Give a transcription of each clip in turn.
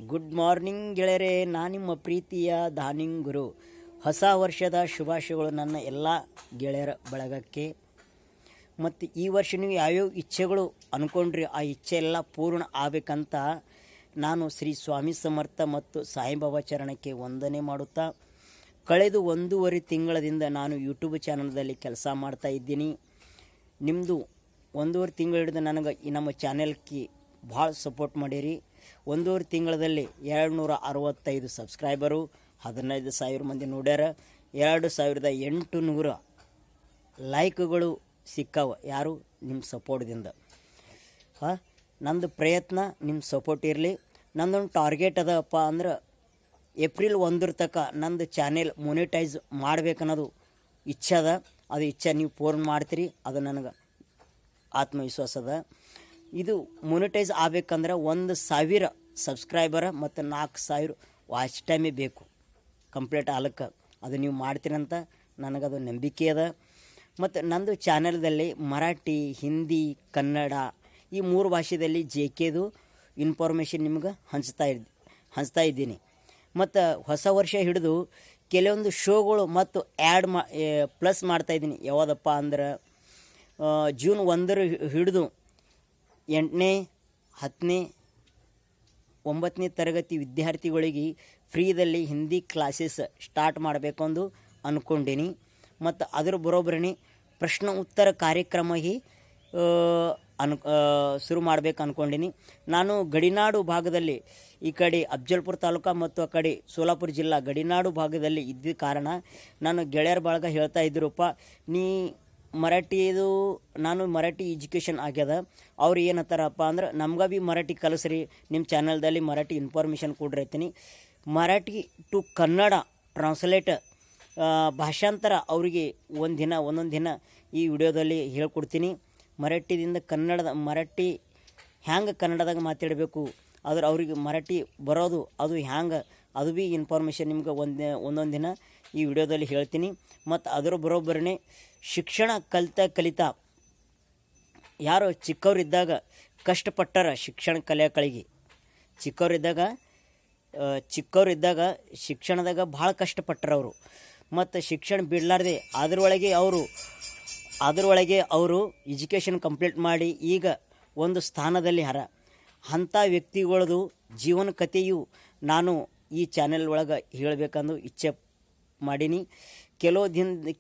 Good morning ಗೆಳೆಯರೇ, ನಾನು ನಿಮ್ಮ ಪ್ರೀತಿಯ ದಾನಿಂಗ್ ಗುರು. ಹೊಸ ವರ್ಷದ ಶುಭಾಶಯಗಳು ನನ್ನ ಎಲ್ಲ ಗೆಳೆಯರ ಬಳಗಕ್ಕೆ. ಮತ್ತು ಈ ವರ್ಷ ನೀವು ಯಾವ್ಯಾವ ಇಚ್ಛೆಗಳು ಅಂದ್ಕೊಂಡ್ರಿ ಆ ಇಚ್ಛೆ ಎಲ್ಲ ಪೂರ್ಣ ಆಗಬೇಕಂತ ನಾನು ಶ್ರೀ ಸ್ವಾಮಿ ಸಮರ್ಥ ಮತ್ತು ಸಾಯಿಬಾಬಾ ಚರಣಕ್ಕೆ ವಂದನೆ ಮಾಡುತ್ತಾ, ಕಳೆದು 1.5 ತಿಂಗಳದಿಂದ ನಾನು ಯೂಟ್ಯೂಬ್ ಚಾನಲ್ದಲ್ಲಿ ಕೆಲಸ ಮಾಡ್ತಾ ಇದ್ದೀನಿ. ನಿಮ್ಮದು 1.5 ತಿಂಗಳು ಹಿಡಿದು ನನಗೆ ಈ ನಮ್ಮ ಚಾನೆಲ್ಗೆ ಭಾಳ ಸಪೋರ್ಟ್ ಮಾಡಿರಿ. 1.5 ತಿಂಗಳಲ್ಲಿ 265 ಸಬ್ಸ್ಕ್ರೈಬರು, 15,000 ಮಂದಿ ನೋಡ್ಯಾರ, 2,800 ಲೈಕ್ಗಳು ಸಿಕ್ಕಾವ. ಯಾರು? ನಿಮ್ಮ ಸಪೋರ್ಟ್ದಿಂದ. ನಂದು ಪ್ರಯತ್ನ ನಿಮ್ಮ ಸಪೋರ್ಟ್ ಇರಲಿ. ನಂದೊಂದು ಟಾರ್ಗೆಟ್ ಅದಪ್ಪ ಅಂದ್ರೆ ಏಪ್ರಿಲ್ 1 ತನಕ ನಂದು ಚಾನೆಲ್ ಮೊನಿಟೈಸ್ ಮಾಡ್ಬೇಕನ್ನೋದು ಇಚ್ಛೆ ಅದ. ಅದು ಇಚ್ಛೆ ನೀವು ಪೂರ್ಣ ಮಾಡ್ತೀರಿ, ಅದು ನನಗೆ ಆತ್ಮವಿಶ್ವಾಸ ಅದ. ಇದು ಮೊನಿಟೈಸ್ ಆಗಬೇಕಂದ್ರೆ 1,000 ಸಬ್ಸ್ಕ್ರೈಬರ ಮತ್ತು 4,000 ವಾಚ್ ಟೈಮೇ ಬೇಕು ಕಂಪ್ಲೀಟ್ ಆಲಕ್ಕೆ. ಅದು ನೀವು ಮಾಡ್ತೀರಂತ ನನಗದು ನಂಬಿಕೆ ಅದ. ಮತ್ತು ನಂದು ಚಾನೆಲ್ದಲ್ಲಿ ಮರಾಠಿ, ಹಿಂದಿ, ಕನ್ನಡ ಈ 3 ಭಾಷೆಯಲ್ಲಿ JKದು ಇನ್ಫಾರ್ಮೇಷನ್ ನಿಮ್ಗೆ ಹಂಚ್ತಾ ಇದ್ದೀನಿ. ಮತ್ತು ಹೊಸ ವರ್ಷ ಹಿಡಿದು ಕೆಲವೊಂದು ಶೋಗಳು ಮತ್ತು ಆ್ಯಡ್ ಪ್ಲಸ್ ಮಾಡ್ತಾಯಿದ್ದೀನಿ. ಯಾವುದಪ್ಪ ಅಂದ್ರೆ ಜೂನ್ 1 ಹಿಡಿದು 8ನೇ 10ನೇ 9ನೇ ತರಗತಿ ವಿದ್ಯಾರ್ಥಿಗಳಿಗೆ ಫ್ರೀದಲ್ಲಿ ಹಿಂದಿ ಕ್ಲಾಸಸ್ ಸ್ಟಾರ್ಟ್ ಮಾಡಬೇಕು ಅಂದು ಅಂದ್ಕೊಂಡೀನಿ. ಮತ್ತು ಅದರ ಬರೋಬ್ಬರಿ ಪ್ರಶ್ನೆ ಉತ್ತರ ಕಾರ್ಯಕ್ರಮ ಶುರು ಮಾಡಬೇಕು ಅಂದ್ಕೊಂಡೀನಿ. ನಾನು ಗಡಿನಾಡು ಭಾಗದಲ್ಲಿ ಈ ಕಡೆ ಅಫ್ಜಲ್ಪುರ ತಾಲೂಕು ಮತ್ತು ಆ ಕಡೆ ಸೋಲಾಪುರ ಜಿಲ್ಲಾ ಗಡಿನಾಡು ಭಾಗದಲ್ಲಿ ಇದ್ದ ಕಾರಣ ನಾನು ಗೆಳೆಯರ ಬಳಗ ಹೇಳ್ತಾ ಇದ್ದರಪ್ಪ, ನೀ ಮರಾಠಿದು ನಾನು ಮರಾಠಿ ಎಜುಕೇಷನ್ ಆಗ್ಯದ. ಅವ್ರು ಏನತ್ತಾರಪ್ಪ ಅಂದ್ರೆ ನಮ್ಗೆ ಭೀ ಮರಾಠಿ ಕಲಿಸ್ರಿ, ನಿಮ್ಮ ಚಾನಲ್ದಲ್ಲಿ ಮರಾಠಿ ಇನ್ಫಾರ್ಮೇಷನ್ ಕೊಡ್ರೈತೀನಿ. ಮರಾಠಿ ಟು ಕನ್ನಡ ಟ್ರಾನ್ಸ್ಲೇಟ್ ಭಾಷಾಂತರ ಅವರಿಗೆ ಒಂದೊಂದು ದಿನ ಈ ವಿಡಿಯೋದಲ್ಲಿ ಹೇಳ್ಕೊಡ್ತೀನಿ. ಮರಾಠಿದಿಂದ ಮರಾಠಿ ಹ್ಯಾಂಗೆ ಕನ್ನಡದಾಗ ಮಾತಾಡಬೇಕು, ಆದ್ರೆ ಅವ್ರಿಗೆ ಮರಾಠಿ ಬರೋದು ಅದು ಹ್ಯಾಂಗೆ, ಅದು ಭೀ ಇನ್ಫಾರ್ಮೇಷನ್ ನಿಮ್ಗೆ ಒಂದೊಂದು ದಿನ ಈ ವಿಡಿಯೋದಲ್ಲಿ ಹೇಳ್ತೀನಿ. ಮತ್ತು ಅದರ ಬರೋಬ್ಬರೇ ಶಿಕ್ಷಣ ಕಲಿತಾ ಯಾರು ಚಿಕ್ಕವರಿದ್ದಾಗ ಕಷ್ಟಪಟ್ಟಾರ ಶಿಕ್ಷಣ ಕಲಿಯೋಕಳಿಗೆ, ಚಿಕ್ಕವರಿದ್ದಾಗ ಶಿಕ್ಷಣದಾಗ ಭಾಳ ಕಷ್ಟಪಟ್ಟರು ಅವರು. ಮತ್ತು ಶಿಕ್ಷಣ ಬಿಡಲಾರ್ದೆ ಅದರೊಳಗೆ ಅವರು ಎಜುಕೇಷನ್ ಕಂಪ್ಲೀಟ್ ಮಾಡಿ ಈಗ ಒಂದು ಸ್ಥಾನದಲ್ಲಿ ಅಂಥ ವ್ಯಕ್ತಿಗಳದು ಜೀವನ ಕಥೆಯು ನಾನು ಈ ಚಾನೆಲ್ ಒಳಗೆ ಹೇಳಬೇಕಂದು ಇಚ್ಛೆ ಮಾಡೀನಿ.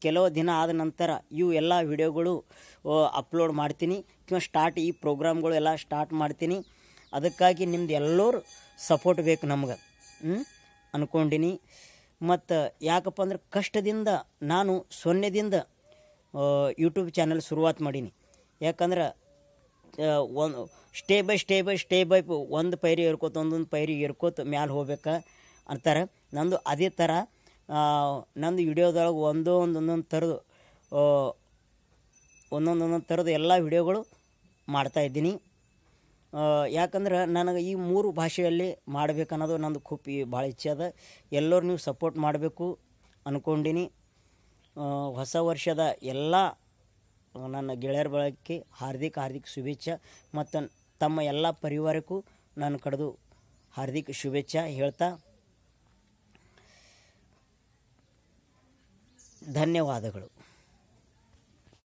ಕೆಲವು ದಿನ ಆದ ನಂತರ ಇವು ಎಲ್ಲ ವಿಡಿಯೋಗಳು ಅಪ್ಲೋಡ್ ಮಾಡ್ತೀನಿ. ಈ ಪ್ರೋಗ್ರಾಮ್ಗಳು ಎಲ್ಲ ಸ್ಟಾರ್ಟ್ ಮಾಡ್ತೀನಿ. ಅದಕ್ಕಾಗಿ ನಿಮ್ದು ಎಲ್ಲರೂ ಸಪೋರ್ಟ್ ಬೇಕು ನಮ್ಗೆ ಅಂದ್ಕೊಂಡೀನಿ. ಮತ್ತು ಯಾಕಪ್ಪ ಅಂದ್ರೆ ಕಷ್ಟದಿಂದ ನಾನು 0ದಿಂದ ಯೂಟ್ಯೂಬ್ ಚಾನಲ್ ಶುರುವಾತು ಮಾಡೀನಿ. ಯಾಕಂದ್ರೆ ಒಂದು ಸ್ಟೇ ಬೈ ಒಂದು ಪೈರಿ ಒಂದೊಂದು ಪೈರಿ ಏರ್ಕೋತ ಮ್ಯಾಲೆ ಹೋಗ್ಬೇಕು ಅಂತಾರೆ. ನಂದು ಅದೇ ಥರ ನಂದು ವಿಡಿಯೋದೊಳಗೆ ಒಂದೊಂದು ಥರದ್ದು ಎಲ್ಲ ವಿಡಿಯೋಗಳು ಮಾಡ್ತಾಯಿದ್ದೀನಿ. ಯಾಕಂದ್ರೆ ನನಗೆ ಈ 3 ಭಾಷೆಯಲ್ಲಿ ಮಾಡಬೇಕನ್ನೋದು ನಂದು ಭಾಳ ಇಚ್ಛೆ ಅದ. ಎಲ್ಲರೂ ನೀವು ಸಪೋರ್ಟ್ ಮಾಡಬೇಕು ಅಂದ್ಕೊಂಡೀನಿ. ಹೊಸ ವರ್ಷದ ಎಲ್ಲ ನನ್ನ ಗೆಳೆಯರ ಬಳಗಕ್ಕೆ ಹಾರ್ದಿಕ ಶುಭೇಚ್ಛೆ. ಮತ್ತು ತಮ್ಮ ಎಲ್ಲ ಪರಿವಾರಕ್ಕೂ ನನ್ನ ಕಡೆದು ಹಾರ್ದಿಕ ಶುಭೇಚ್ಛೆ ಹೇಳ್ತಾ ಧನ್ಯವಾದಗಳು.